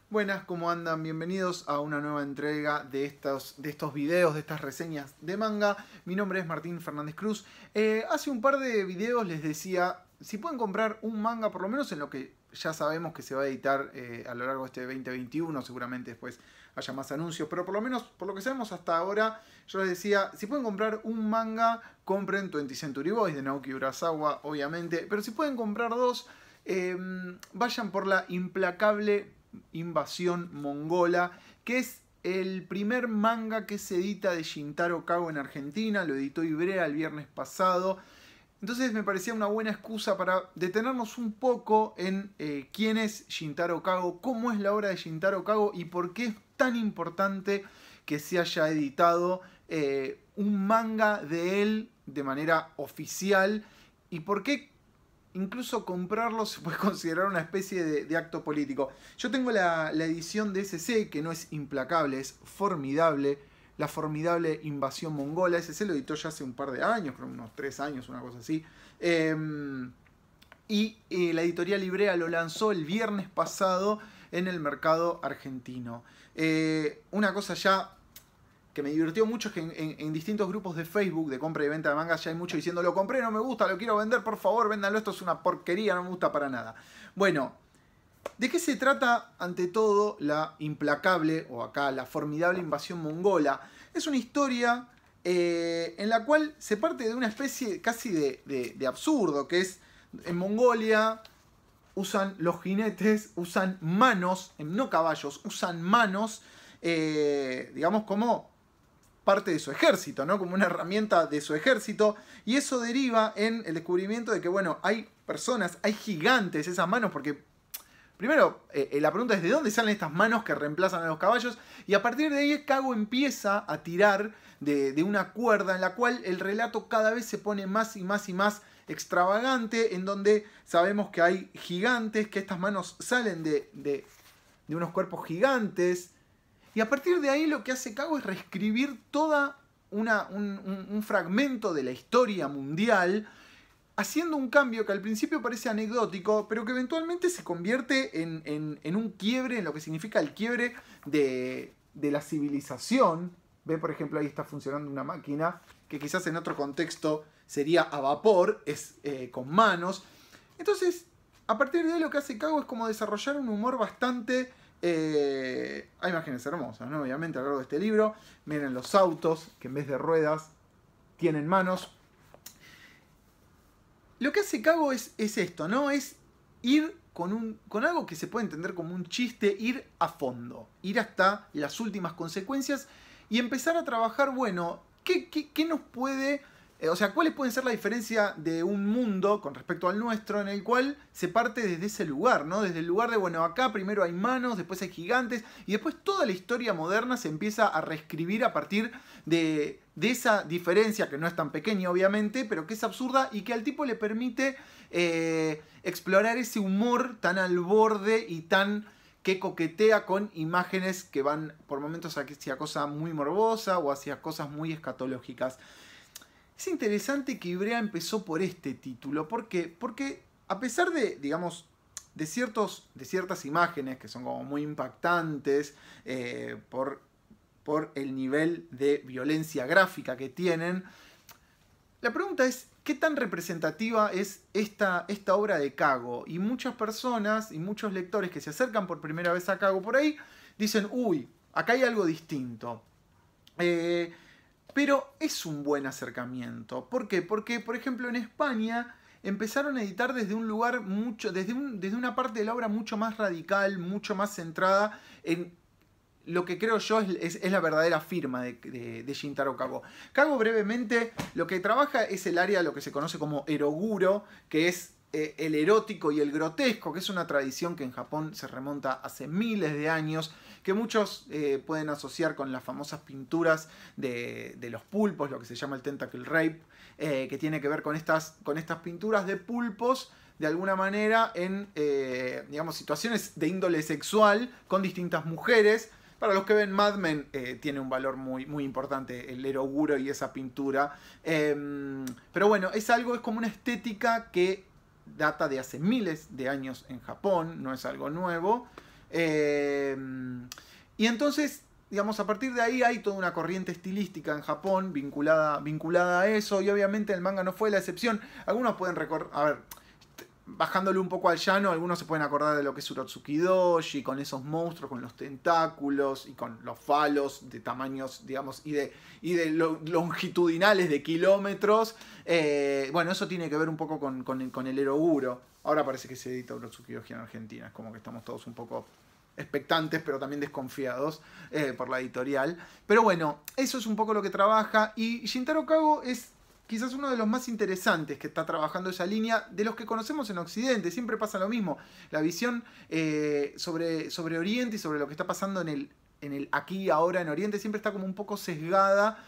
Buenas, ¿cómo andan? Bienvenidos a una nueva entrega de estos videos, de estas reseñas de manga. Mi nombre es Martín Fernández Cruz. Hace un par de videos les decía, si pueden comprar un manga, por lo menos en lo que ya sabemos que se va a editar a lo largo de este 2021, seguramente después haya más anuncios, pero por lo menos, por lo que sabemos hasta ahora, yo les decía, si pueden comprar un manga, compren 20th Century Boys de Naoki Urasawa, obviamente, pero si pueden comprar dos, vayan por La Implacable Invasión Mongola, que es el primer manga que se edita de Shintaro Kago en Argentina. Lo editó Ibrea el viernes pasado. Entonces me parecía una buena excusa para detenernos un poco en quién es Shintaro Kago, cómo es la obra de Shintaro Kago y por qué es tan importante que se haya editado un manga de él de manera oficial y por qué incluso comprarlo se puede considerar una especie de acto político. Yo tengo la edición de SC, que no es implacable, es formidable. La formidable invasión mongola. SC lo editó ya hace un par de años, creo unos 3 años, una cosa así. La editorial Ibrea lo lanzó el viernes pasado en el mercado argentino. Una cosa ya que me divirtió mucho es que en distintos grupos de Facebook de compra y venta de mangas ya hay mucho diciendo lo compré, no me gusta, lo quiero vender, por favor, véndanlo, esto es una porquería, no me gusta para nada. Bueno, ¿de qué se trata ante todo La Implacable, o acá La Formidable Invasión Mongola? Es una historia en la cual se parte de una especie casi de absurdo, que es en Mongolia usan los jinetes, usan manos, no caballos, usan manos, digamos como parte de su ejército, ¿no? Como una herramienta de su ejército, y eso deriva en el descubrimiento de que, bueno, hay personas, hay gigantes, esas manos, porque primero la pregunta es ¿de dónde salen estas manos que reemplazan a los caballos? Y a partir de ahí Kago empieza a tirar de una cuerda en la cual el relato cada vez se pone más y más y más extravagante, en donde sabemos que hay gigantes, que estas manos salen de unos cuerpos gigantes. Y a partir de ahí lo que hace Kago es reescribir toda un fragmento de la historia mundial, haciendo un cambio que al principio parece anecdótico, pero que eventualmente se convierte en un quiebre, en lo que significa el quiebre de la civilización. Ve, por ejemplo, ahí está funcionando una máquina, que quizás en otro contexto sería a vapor, es con manos. Entonces, a partir de ahí lo que hace Kago es como desarrollar un humor bastante... hay imágenes hermosas, ¿no? Obviamente a lo largo de este libro. Miren los autos, que en vez de ruedas tienen manos. Lo que hace Kago es esto, ¿no? Es ir con algo que se puede entender como un chiste, ir a fondo, ir hasta las últimas consecuencias y empezar a trabajar, bueno, ¿qué nos puede... o sea, ¿cuáles pueden ser la diferencia de un mundo con respecto al nuestro en el cual se parte desde ese lugar, ¿no? Desde el lugar de, bueno, acá primero hay manos, después hay gigantes, y después toda la historia moderna se empieza a reescribir a partir de esa diferencia, que no es tan pequeña obviamente, pero que es absurda y que al tipo le permite explorar ese humor tan al borde y tan... que coquetea con imágenes que van por momentos hacia cosas muy morbosas o hacia cosas muy escatológicas. Es interesante que Ibrea empezó por este título. ¿Por qué? Porque a pesar de, digamos, de ciertas imágenes que son como muy impactantes por el nivel de violencia gráfica que tienen, la pregunta es, ¿qué tan representativa es esta obra de Kago? Y muchas personas y muchos lectores que se acercan por primera vez a Kago por ahí, dicen, uy, acá hay algo distinto. Pero es un buen acercamiento. ¿Por qué? Porque, por ejemplo, en España empezaron a editar desde un lugar mucho, desde una parte de la obra mucho más radical, mucho más centrada en lo que creo yo es la verdadera firma de Shintaro Kago. Kago brevemente lo que trabaja es el área, lo que se conoce como eroguro, que es el erótico y el grotesco, que es una tradición que en Japón se remonta hace miles de años, que muchos pueden asociar con las famosas pinturas de los pulpos, lo que se llama el tentacle rape, que tiene que ver con estas pinturas de pulpos, de alguna manera, en digamos, situaciones de índole sexual con distintas mujeres. Para los que ven Mad Men, tiene un valor muy importante el eroguro y esa pintura. Pero bueno, es como una estética que data de hace miles de años en Japón, no es algo nuevo. Y entonces, digamos, a partir de ahí hay toda una corriente estilística en Japón vinculada a eso, y obviamente el manga no fue la excepción. Algunos pueden recordar, a ver, bajándole un poco al llano, algunos se pueden acordar de lo que es Urotsuki Doji, con esos monstruos, con los tentáculos y con los falos de tamaños, digamos, y de longitudinales de kilómetros. Bueno, eso tiene que ver un poco con el Eroguro. Ahora parece que se edita Urotsuki Doji en Argentina, es como que estamos todos un poco expectantes, pero también desconfiados por la editorial. Pero bueno, eso es un poco lo que trabaja, y Shintaro Kago es quizás uno de los más interesantes que está trabajando esa línea, de los que conocemos en Occidente. Siempre pasa lo mismo. La visión sobre Oriente y sobre lo que está pasando en el aquí y ahora en Oriente siempre está como un poco sesgada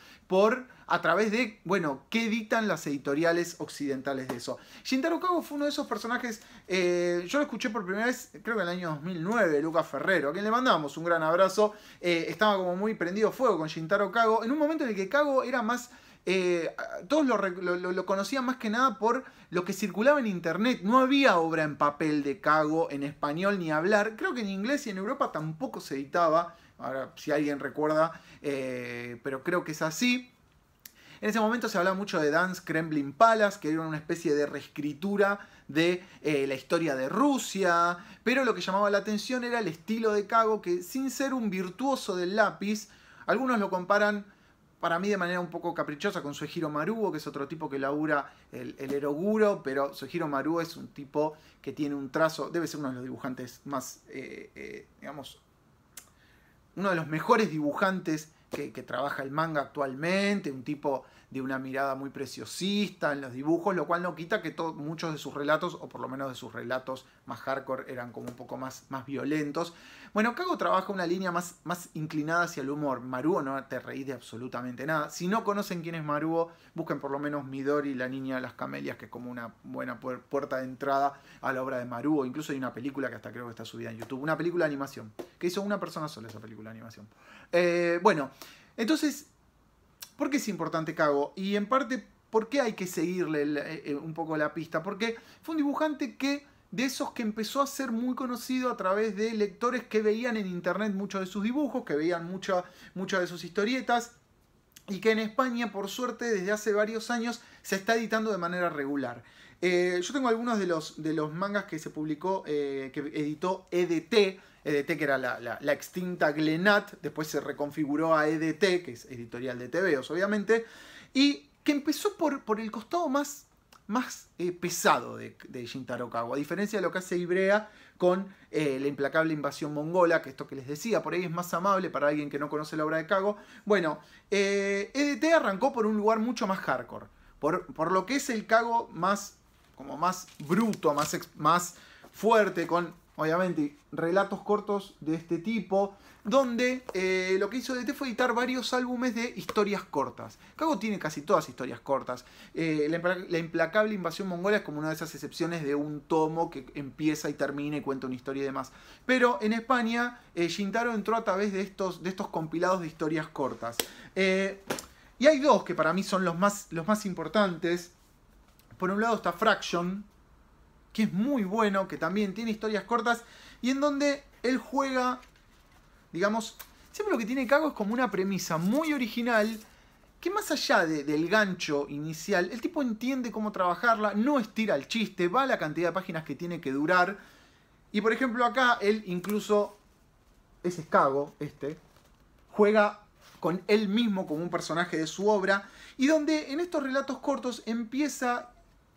a través de, bueno, qué editan las editoriales occidentales de eso. Shintaro Kago fue uno de esos personajes, yo lo escuché por primera vez, creo que en el año 2009, Lucas Ferrero, a quien le mandamos un gran abrazo. Estaba como muy prendido fuego con Shintaro Kago, en un momento en el que Kago era más... todos lo conocían más que nada por lo que circulaba en internet. No había obra en papel de Kago en español ni hablar. Creo que en inglés y en Europa tampoco se editaba. Ahora, si alguien recuerda, pero creo que es así. En ese momento se hablaba mucho de Dance Kremlin Palace, que era una especie de reescritura de la historia de Rusia. Pero lo que llamaba la atención era el estilo de Kago, que sin ser un virtuoso del lápiz, algunos lo comparan, para mí de manera un poco caprichosa, con Suehiro Maruo, que es otro tipo que labura el Eroguro, pero Suehiro Maruo es un tipo que tiene un trazo, debe ser uno de los dibujantes más, digamos, uno de los mejores dibujantes que trabaja el manga actualmente, un tipo de una mirada muy preciosista en los dibujos, lo cual no quita que muchos de sus relatos, o por lo menos de sus relatos más hardcore, eran como un poco más violentos. Bueno, Kago trabaja una línea más inclinada hacia el humor. Maruo no te reís de absolutamente nada. Si no conocen quién es Maruo, busquen por lo menos Midori, la niña de las camelias, que es como una buena puerta de entrada a la obra de Maruo. Incluso hay una película que hasta creo que está subida en YouTube, una película de animación, que hizo una persona sola esa película de animación. Bueno, entonces, ¿por qué es importante Kago? Y en parte, ¿por qué hay que seguirle un poco la pista? Porque fue un dibujante de esos que empezó a ser muy conocido a través de lectores que veían en internet muchos de sus dibujos, que veían muchas de sus historietas, y que en España, por suerte, desde hace varios años se está editando de manera regular. Yo tengo algunos de los mangas que se publicó, que editó EDT, que era la extinta Glenat, después se reconfiguró a EDT, que es editorial de TVOs, obviamente, y que empezó por el costado más pesado de Shintaro Kago, a diferencia de lo que hace Ibrea con la implacable invasión mongola, que esto que les decía, por ahí es más amable para alguien que no conoce la obra de Kago. Bueno, EDT arrancó por un lugar mucho más hardcore, por lo que es el Kago más bruto, más fuerte, con obviamente relatos cortos de este tipo, donde lo que hizo DT fue editar varios álbumes de historias cortas. Kago tiene casi todas historias cortas. La implacable invasión mongola es como una de esas excepciones de un tomo que empieza y termina y cuenta una historia y demás. Pero en España, Shintaro entró a través de estos compilados de historias cortas. Y hay dos que para mí son los más importantes. Por un lado está Fraction, que es muy bueno, que también tiene historias cortas, y en donde él juega, digamos, siempre lo que tiene Kago es como una premisa muy original, que más allá del gancho inicial, el tipo entiende cómo trabajarla, no estira el chiste, va a la cantidad de páginas que tiene que durar, y por ejemplo acá él incluso, ese es Kago, juega con él mismo como un personaje de su obra, y donde en estos relatos cortos empieza,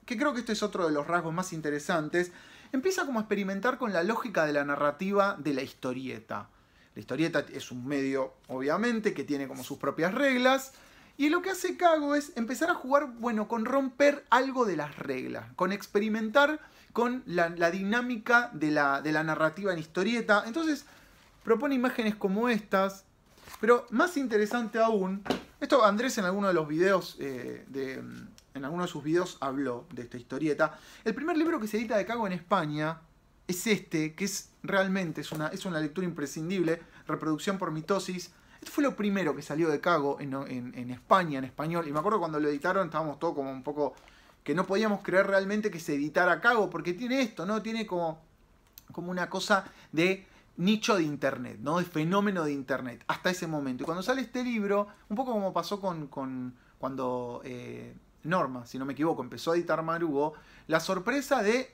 que creo que este es otro de los rasgos más interesantes, empieza como a experimentar con la lógica de la narrativa de la historieta. La historieta es un medio, obviamente, que tiene como sus propias reglas, y lo que hace Kago es empezar a jugar, bueno, con romper algo de las reglas, con experimentar con la dinámica de la narrativa en historieta. Entonces propone imágenes como estas, pero más interesante aún, esto Andrés en alguno de los videos en alguno de sus videos habló de esta historieta. El primer libro que se edita de Kago en España es que es realmente es una lectura imprescindible, Reproducción por mitosis. Esto fue lo primero que salió de Kago en España, en español. Y me acuerdo cuando lo editaron, estábamos todos como un poco que no podíamos creer realmente que se editara Kago, porque tiene esto, ¿no? Tiene como una cosa de nicho de internet, ¿no? De fenómeno de internet, hasta ese momento. Y cuando sale este libro, un poco como pasó cuando Norma, si no me equivoco, empezó a editar Marugo, la sorpresa de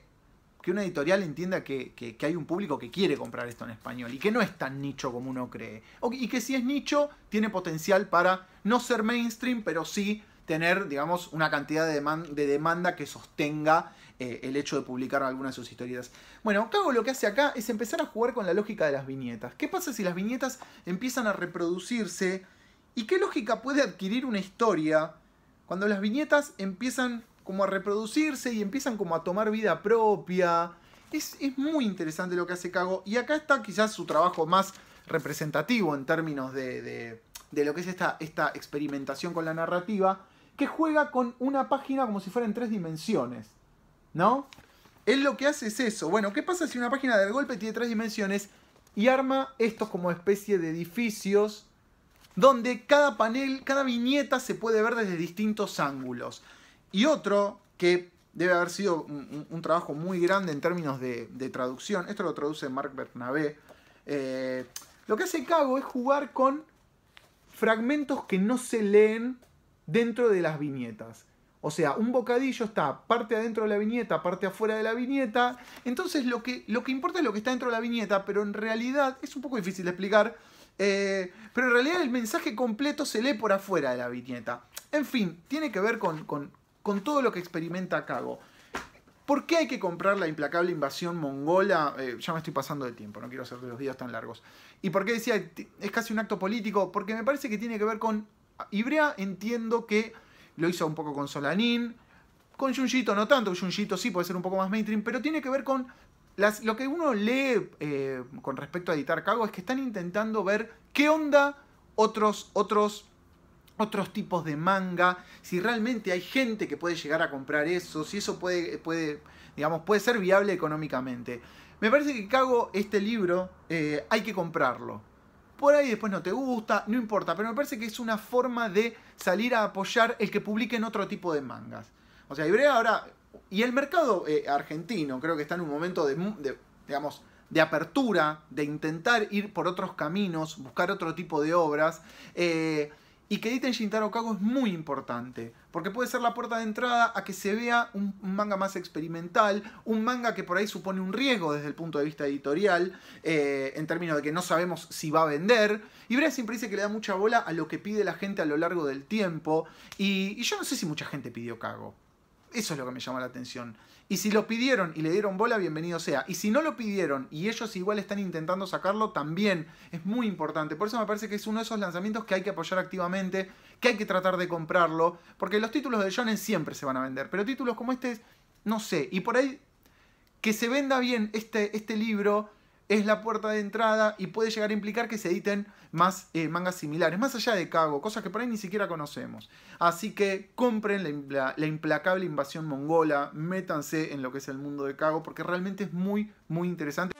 que una editorial entienda que hay un público que quiere comprar esto en español y que no es tan nicho como uno cree. Y que si es nicho, tiene potencial para no ser mainstream, pero sí tener, digamos, una cantidad de demanda que sostenga el hecho de publicar algunas de sus historietas. Bueno, Kago lo que hace acá es empezar a jugar con la lógica de las viñetas. ¿Qué pasa si las viñetas empiezan a reproducirse? ¿Y qué lógica puede adquirir una historia cuando las viñetas empiezan como a reproducirse y empiezan como a tomar vida propia? Es muy interesante lo que hace Kago. Y acá está quizás su trabajo más representativo en términos de lo que es esta experimentación con la narrativa, que juega con una página como si fuera en 3 dimensiones, ¿no? Él lo que hace es eso. Bueno, ¿qué pasa si una página de golpe tiene 3 dimensiones y arma estos como especie de edificios donde cada panel, cada viñeta se puede ver desde distintos ángulos? Y otro que debe haber sido un trabajo muy grande en términos de traducción, esto lo traduce Marc Bernabé, lo que hace Kago es jugar con fragmentos que no se leen dentro de las viñetas. O sea, un bocadillo está parte adentro de la viñeta, parte afuera de la viñeta. Entonces lo que importa es lo que está dentro de la viñeta, pero en realidad es un poco difícil de explicar. Pero en realidad el mensaje completo se lee por afuera de la viñeta. En fin, tiene que ver con todo lo que experimenta Kago. ¿Por qué hay que comprar La implacable invasión mongola? Ya me estoy pasando de tiempo, no quiero hacer los videos tan largos. ¿Y por qué decía es casi un acto político? Porque me parece que tiene que ver con... Ivrea entiendo que lo hizo un poco con Solanin, con Junjito no tanto, Junjito sí puede ser un poco más mainstream, pero tiene que ver con... lo que uno lee con respecto a editar Kago es que están intentando ver qué onda otros tipos de manga, si realmente hay gente que puede llegar a comprar eso, si eso puede ser viable económicamente. Me parece que Kago, este libro, hay que comprarlo. Por ahí después no te gusta, no importa, pero me parece que es una forma de salir a apoyar el que publiquen otro tipo de mangas. O sea, Ivrea ahora... Y el mercado argentino creo que está en un momento de apertura, de intentar ir por otros caminos, buscar otro tipo de obras. Y que editen Shintaro Kago es muy importante, porque puede ser la puerta de entrada a que se vea un manga más experimental, un manga que por ahí supone un riesgo desde el punto de vista editorial, en términos de que no sabemos si va a vender. Y Ivrea siempre dice que le da mucha bola a lo que pide la gente a lo largo del tiempo, y yo no sé si mucha gente pidió Kago. Eso es lo que me llama la atención. Y si lo pidieron y le dieron bola, bienvenido sea. Y si no lo pidieron y ellos igual están intentando sacarlo, también es muy importante. Por eso me parece que es uno de esos lanzamientos que hay que apoyar activamente, que hay que tratar de comprarlo, porque los títulos de shonen siempre se van a vender, pero títulos como este, no sé. Y por ahí, que se venda bien este libro es la puerta de entrada y puede llegar a implicar que se editen más mangas similares, más allá de Kago, cosas que por ahí ni siquiera conocemos. Así que compren la implacable invasión mongola, métanse en lo que es el mundo de Kago, porque realmente es muy, muy interesante.